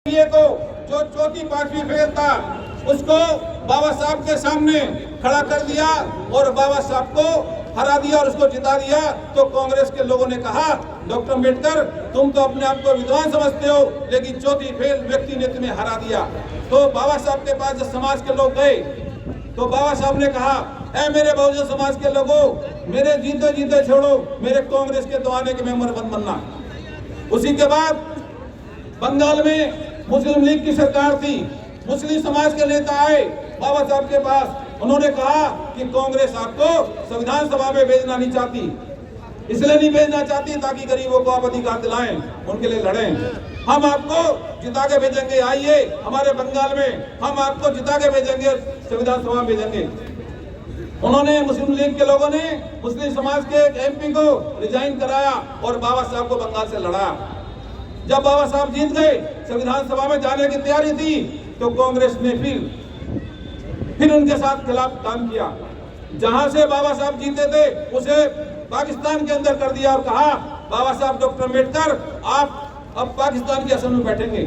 को जो चौथी पांचवी फेल था उसको बाबा साहब के सामने खड़ा कर दिया और बाबा साहब को हरा दिया और उसको जिता दिया। तो कांग्रेस के लोगों ने कहा, डॉक्टर अम्बेडकर तुम तो अपने आप को विद्वान समझते हो, लेकिन चौथी फेल व्यक्ति ने तुम्हें हरा दिया। तो बाबा साहब के पास जब समाज के लोग गए तो बाबा साहब ने कहा, ऐ मेरे बहुजन समाज के लोगों, मेरे जीते जीते छोड़ो, मेरे कांग्रेस के तो आने के मेंबर मत बनना। उसी के बाद बंगाल में मुस्लिम लीग की सरकार थी, मुस्लिम समाज के नेता आए बाबा साहब के पास, उन्होंने कहा कि कांग्रेस आपको संविधान सभा में भेजना नहीं चाहती, इसलिए नहीं भेजना चाहती ताकि गरीबों को आप अधिकार दिलाएं, उनके लिए लड़ें। हम आपको जिता के भेजेंगे, आइए हमारे बंगाल में, हम आपको जिता के भेजेंगे, संविधान सभा में भेजेंगे। उन्होंने, मुस्लिम लीग के लोगों ने मुस्लिम समाज के एक एमपी को रिजाइन कराया और बाबा साहब को बंगाल से लड़ाया। जब बाबा साहब जीत गए, संविधान सभा में जाने की तैयारी थी, तो कांग्रेस ने फिर उनके साथ खिलाफ काम किया। जहां से बाबा साहब जीते थे उसे पाकिस्तान के अंदर कर दिया और कहा, बाबा साहब डॉक्टर अम्बेडकर आप अब पाकिस्तान की असम में बैठेंगे।